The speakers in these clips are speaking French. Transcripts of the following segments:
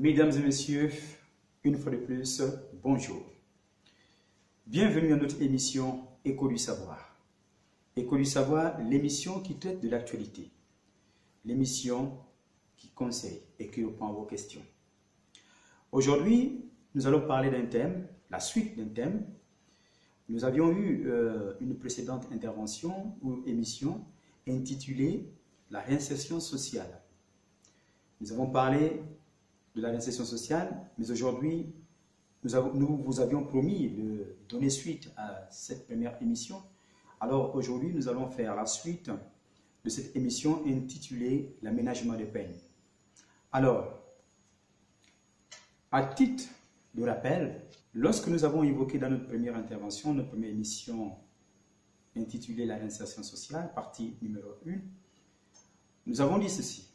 Mesdames et messieurs, une fois de plus, bonjour. Bienvenue à notre émission Écho du savoir. Écho du savoir, l'émission qui traite de l'actualité. L'émission qui conseille et qui répond à vos questions. Aujourd'hui, nous allons parler d'un thème, la suite d'un thème. Nous avions eu une précédente intervention ou émission intitulée « La réinsertion sociale ». Nous avons parlé de la réinsertion sociale, mais aujourd'hui, nous vous avions promis de donner suite à cette première émission. Alors aujourd'hui, nous allons faire la suite de cette émission intitulée « L'aménagement des peines ». Alors, à titre de rappel, lorsque nous avons évoqué dans notre première intervention, notre première émission intitulée « La réinsertion sociale », partie numéro 1, nous avons dit ceci,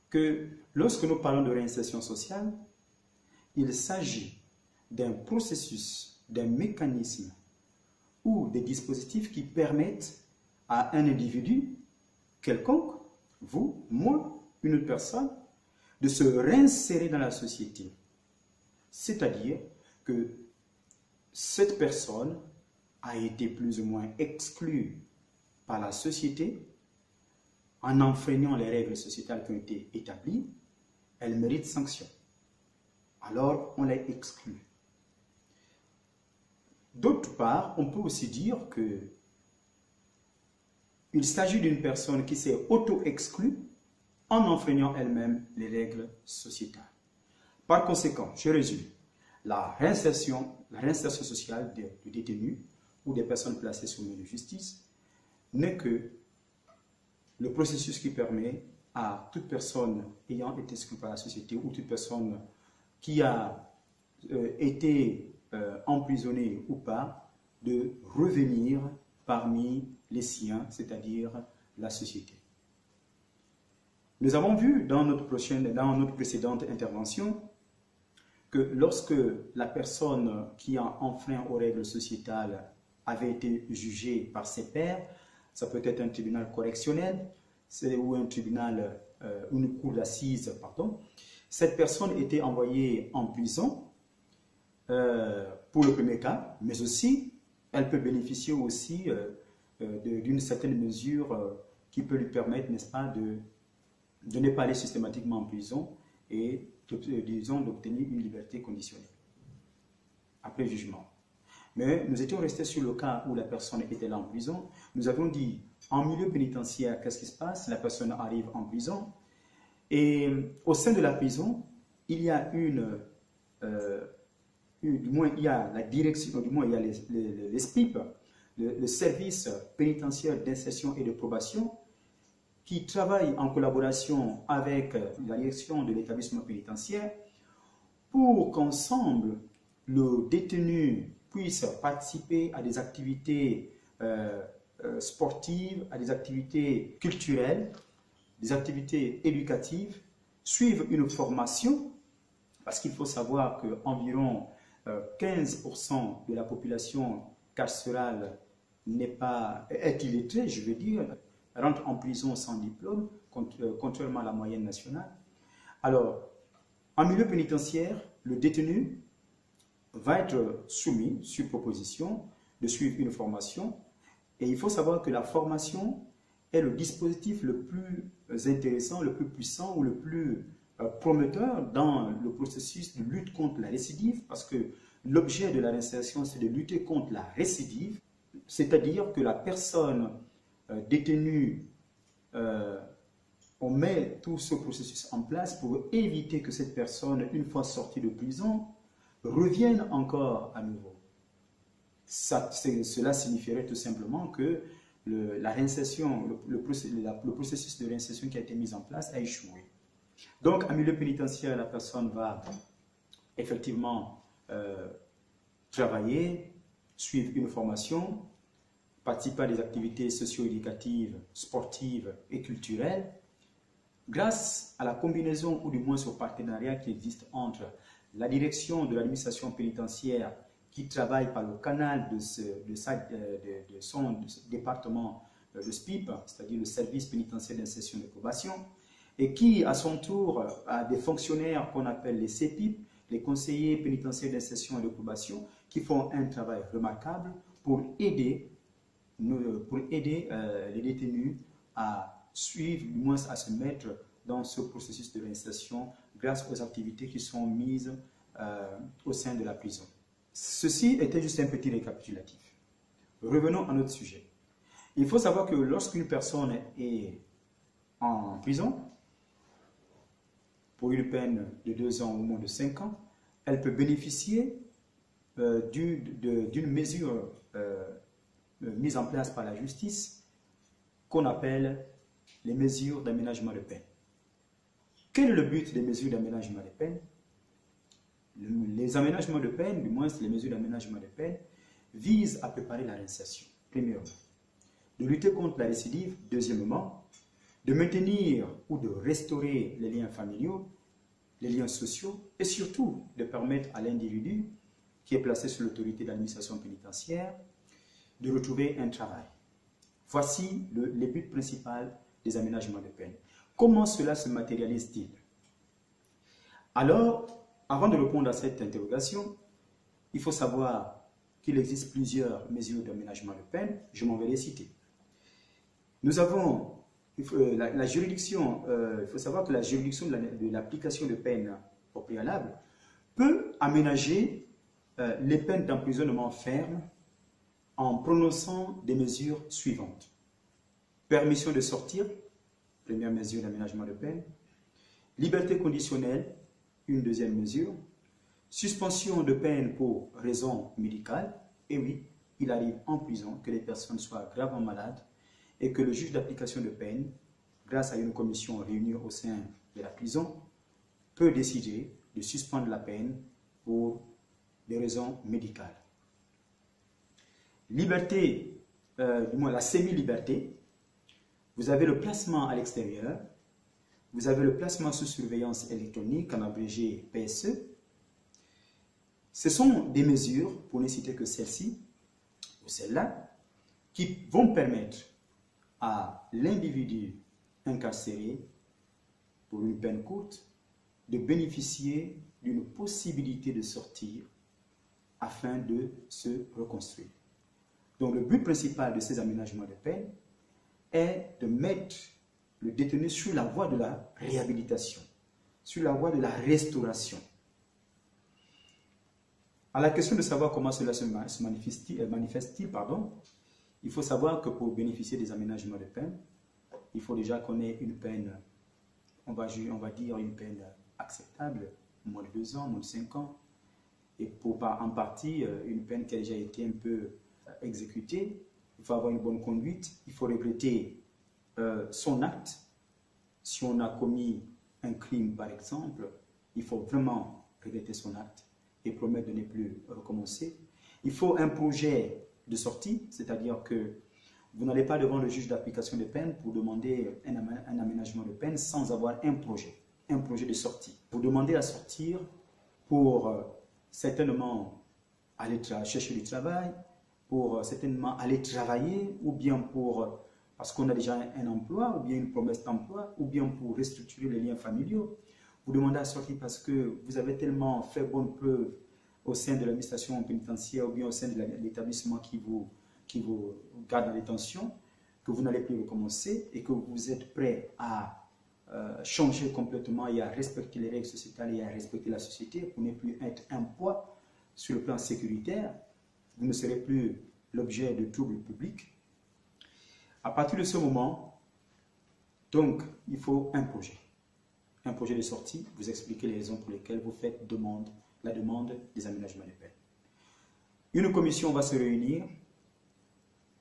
que lorsque nous parlons de réinsertion sociale, il s'agit d'un processus, d'un mécanisme ou des dispositifs qui permettent à un individu quelconque, vous, moi, une autre personne, de se réinsérer dans la société. C'est-à-dire que cette personne a été plus ou moins exclue par la société en enfreignant les règles sociétales qui ont été établies, elle mérite sanction. Alors, on l'a exclue. D'autre part, on peut aussi dire qu'il s'agit d'une personne qui s'est auto-exclue en enfreignant elle-même les règles sociétales. Par conséquent, je résume, la réinsertion sociale des détenus ou des personnes placées sous main de justice n'est que le processus qui permet à toute personne ayant été exclue par la société ou toute personne qui a été emprisonnée ou pas, de revenir parmi les siens, c'est-à-dire la société. Nous avons vu dans notre précédente intervention que lorsque la personne qui a enfreint aux règles sociétales avait été jugée par ses pairs, ça peut être un tribunal correctionnel ou un tribunal, une cour d'assises, pardon. Cette personne était envoyée en prison pour le premier cas, mais aussi, elle peut bénéficier aussi d'une certaine mesure qui peut lui permettre, n'est-ce pas, de ne pas aller systématiquement en prison et, disons, d'obtenir une liberté conditionnelle après jugement. Mais nous étions restés sur le cas où la personne était là en prison. Nous avions dit, en milieu pénitentiaire, qu'est-ce qui se passe? La personne arrive en prison et au sein de la prison, il y a du moins il y a la direction, du moins il y a les SPIP, le service pénitentiaire d'insertion et de probation, qui travaille en collaboration avec la direction de l'établissement pénitentiaire pour qu'ensemble, le détenu puisse participer à des activités sportives, à des activités culturelles, des activités éducatives, suivre une formation, parce qu'il faut savoir qu'environ 15% de la population carcérale est illettrée, je veux dire, rentre en prison sans diplôme, contrairement à la moyenne nationale. Alors, en milieu pénitentiaire, le détenu va être soumis, sur proposition, de suivre une formation. Et il faut savoir que la formation est le dispositif le plus intéressant, le plus puissant ou le plus prometteur dans le processus de lutte contre la récidive, parce que l'objet de la réinsertion, c'est de lutter contre la récidive, c'est-à-dire que la personne détenue, on met tout ce processus en place pour éviter que cette personne, une fois sortie de prison, revienne encore à nouveau. Cela signifierait tout simplement que la réinsertion, le processus de réinsertion qui a été mis en place a échoué. Donc, en milieu pénitentiaire, la personne va effectivement travailler, suivre une formation, participer à des activités socio-éducatives, sportives et culturelles, grâce à la combinaison ou du moins au partenariat qui existe entre la direction de l'administration pénitentiaire qui travaille par le canal de son département de SPIP, c'est-à-dire le service pénitentiaire d'insertion et de probation, et qui, à son tour, a des fonctionnaires qu'on appelle les CPIP, les conseillers pénitentiaires d'insertion et de probation, qui font un travail remarquable pour aider les détenus à suivre, du moins à se mettre dans ce processus de réinsertion grâce aux activités qui sont mises au sein de la prison. Ceci était juste un petit récapitulatif. Revenons à notre sujet. Il faut savoir que lorsqu'une personne est en prison, pour une peine de 2 ans ou moins de 5 ans, elle peut bénéficier d'une mesure mise en place par la justice qu'on appelle les mesures d'aménagement de peine. Quel est le but des mesures d'aménagement de peine? Les aménagements de peine, du moins les mesures d'aménagement de peine, visent à préparer la réinsertion, premièrement. De lutter contre la récidive, deuxièmement. De maintenir ou de restaurer les liens familiaux, les liens sociaux, et surtout de permettre à l'individu qui est placé sous l'autorité de l'administration pénitentiaire de retrouver un travail. Voici les buts principaux des aménagements de peine. Comment cela se matérialise-t-il? Alors, avant de répondre à cette interrogation, il faut savoir qu'il existe plusieurs mesures d'aménagement de peine. Je m'en vais les citer. Nous avons la juridiction, il faut savoir que la juridiction de l'application de peine au préalable peut aménager les peines d'emprisonnement ferme en prononçant des mesures suivantes. Permission de sortir, première mesure d'aménagement de peine. Liberté conditionnelle, une deuxième mesure. Suspension de peine pour raison médicale. Et oui, il arrive en prison que les personnes soient gravement malades et que le juge d'application de peine, grâce à une commission réunie au sein de la prison, peut décider de suspendre la peine pour des raisons médicales. Liberté, du moins la semi-liberté, vous avez le placement à l'extérieur, vous avez le placement sous surveillance électronique, en abrégé PSE. Ce sont des mesures, pour ne citer que celle-ci ou celle-là, qui vont permettre à l'individu incarcéré pour une peine courte de bénéficier d'une possibilité de sortir afin de se reconstruire. Donc le but principal de ces aménagements de peine est de mettre le détenu sur la voie de la réhabilitation, sur la voie de la restauration. À la question de savoir comment cela se manifeste-t-il, il faut savoir que pour bénéficier des aménagements de peine, il faut déjà qu'on ait une peine, on va dire une peine acceptable, moins de 2 ans, moins de 5 ans, et pour en partie une peine qui a déjà été un peu exécutée. Il faut avoir une bonne conduite, il faut regretter son acte. Si on a commis un crime par exemple, il faut vraiment regretter son acte et promettre de ne plus recommencer. Il faut un projet de sortie, c'est-à-dire que vous n'allez pas devant le juge d'application de peine pour demander un aménagement de peine sans avoir un projet de sortie. Vous demandez à sortir pour certainement aller chercher du travail, pour certainement aller travailler, ou bien parce qu'on a déjà un emploi, ou bien une promesse d'emploi, ou bien pour restructurer les liens familiaux. Vous demandez à sortir parce que vous avez tellement fait bonne preuve au sein de l'administration pénitentiaire ou bien au sein de l'établissement qui vous garde en détention, que vous n'allez plus recommencer et que vous êtes prêt à changer complètement et à respecter les règles sociétales et à respecter la société pour ne plus être un poids sur le plan sécuritaire. Vous ne serez plus l'objet de troubles publics. À partir de ce moment, donc, il faut un projet de sortie. Vous expliquez les raisons pour lesquelles vous faites la demande des aménagements de peine. Une commission va se réunir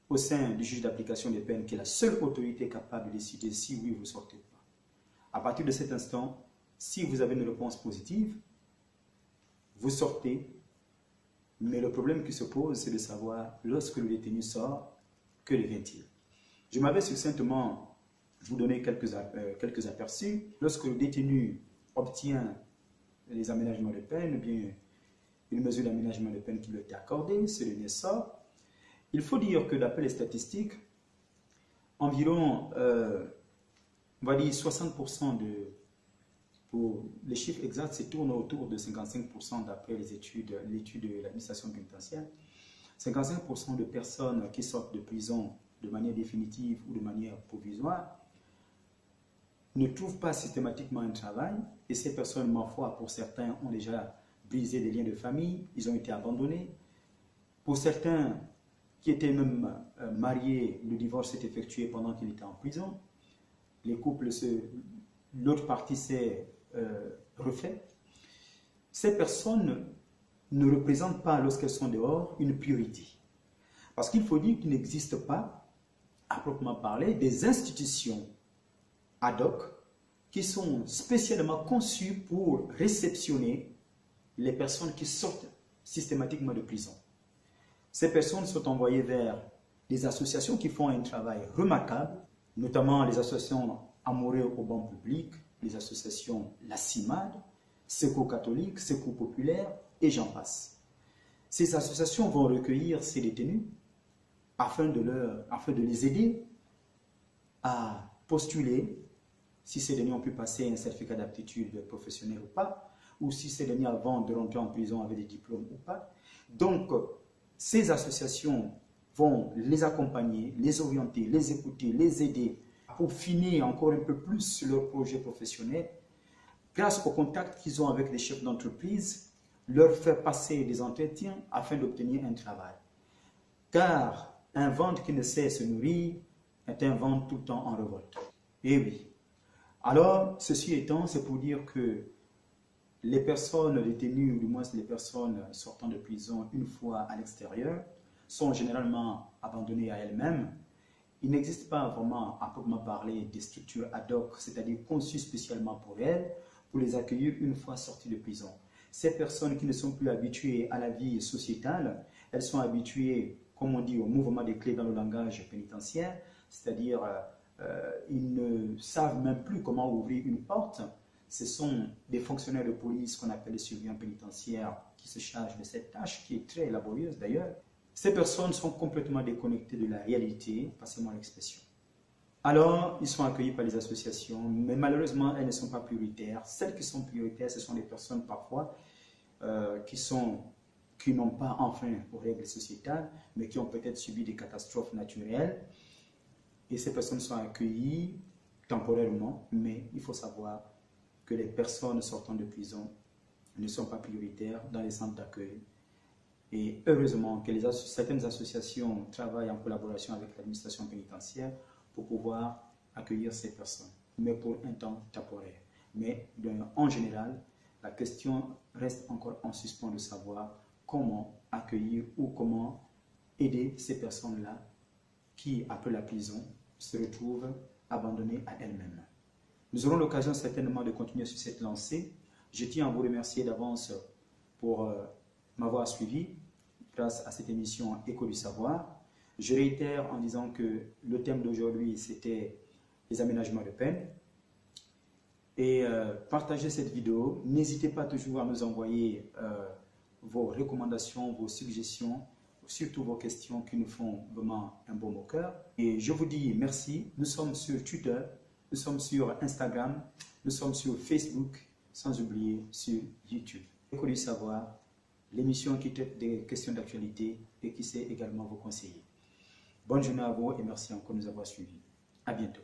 au sein du juge d'application des peines, qui est la seule autorité capable de décider si oui vous sortez ou pas. À partir de cet instant, si vous avez une réponse positive, vous sortez. Mais le problème qui se pose, c'est de savoir, lorsque le détenu sort, que devient-il? Je m'avais succinctement vous donner quelques aperçus. Lorsque le détenu obtient les aménagements de peine, ou bien une mesure d'aménagement de peine qui lui a été accordée, ce dernier sort, il faut dire que d'après les statistiques, environ on va dire 60% pour les chiffres exacts, c'est tourne autour de 55% d'après l'étude de l'administration pénitentiaire. 55% de personnes qui sortent de prison de manière définitive ou de manière provisoire ne trouvent pas systématiquement un travail, et ces personnes, ma foi, pour certains, ont déjà brisé des liens de famille, ils ont été abandonnés. Pour certains qui étaient même mariés, le divorce s'est effectué pendant qu'ils étaient en prison. Les couples, l'autre partie s'est refait. Ces personnes ne représentent pas, lorsqu'elles sont dehors, une priorité. Parce qu'il faut dire qu'il n'existe pas, à proprement parler, des institutions ad hoc qui sont spécialement conçues pour réceptionner les personnes qui sortent systématiquement de prison. Ces personnes sont envoyées vers des associations qui font un travail remarquable, notamment les associations amoureuses au banc public, les associations La CIMAD, Secours catholique, Secours populaire, et j'en passe. Ces associations vont recueillir ces détenus afin de les aider à postuler, si ces derniers ont pu passer un certificat d'aptitude professionnelle ou pas, ou si ces derniers, avant de rentrer en prison, avaient des diplômes ou pas. Donc, ces associations vont les accompagner, les orienter, les écouter, les aider pour finir encore un peu plus sur leur projet professionnel, grâce au contact qu'ils ont avec les chefs d'entreprise, leur faire passer des entretiens afin d'obtenir un travail. Car un ventre qui ne sait se nourrir est un ventre tout le temps en révolte. Et oui. Alors, ceci étant, c'est pour dire que les personnes détenues, ou du moins les personnes sortant de prison une fois à l'extérieur, sont généralement abandonnées à elles-mêmes. Il n'existe pas vraiment, à proprement parler, des structures ad hoc, c'est-à-dire conçues spécialement pour elles, pour les accueillir une fois sorties de prison. Ces personnes qui ne sont plus habituées à la vie sociétale, elles sont habituées, comme on dit, au mouvement des clés dans le langage pénitentiaire, c'est-à-dire ils ne savent même plus comment ouvrir une porte. Ce sont des fonctionnaires de police qu'on appelle les surveillants pénitentiaires qui se chargent de cette tâche, qui est très laborieuse d'ailleurs. Ces personnes sont complètement déconnectées de la réalité, passez-moi l'expression. Alors, ils sont accueillis par les associations, mais malheureusement, elles ne sont pas prioritaires. Celles qui sont prioritaires, ce sont des personnes parfois qui n'ont pas enfreint aux règles sociétales, mais qui ont peut-être subi des catastrophes naturelles. Et ces personnes sont accueillies temporairement, mais il faut savoir que les personnes sortant de prison ne sont pas prioritaires dans les centres d'accueil. Et heureusement que certaines associations travaillent en collaboration avec l'administration pénitentiaire pour pouvoir accueillir ces personnes, mais pour un temps temporaire. Mais en général, la question reste encore en suspens de savoir comment accueillir ou comment aider ces personnes-là qui, après la prison, se retrouvent abandonnées à elles-mêmes. Nous aurons l'occasion certainement de continuer sur cette lancée. Je tiens à vous remercier d'avance pour m'avoir suivi grâce à cette émission Écho du savoir. Je réitère en disant que le thème d'aujourd'hui, c'était les aménagements de peine. Et partagez cette vidéo. N'hésitez pas toujours à nous envoyer vos recommandations, vos suggestions, surtout vos questions qui nous font vraiment un baume au cœur. Et je vous dis merci. Nous sommes sur Twitter, nous sommes sur Instagram, nous sommes sur Facebook, sans oublier sur YouTube. Écho du savoir, l'émission qui traite des questions d'actualité et qui sait également vous conseiller. Bonne journée à vous et merci encore de nous avoir suivis. À bientôt.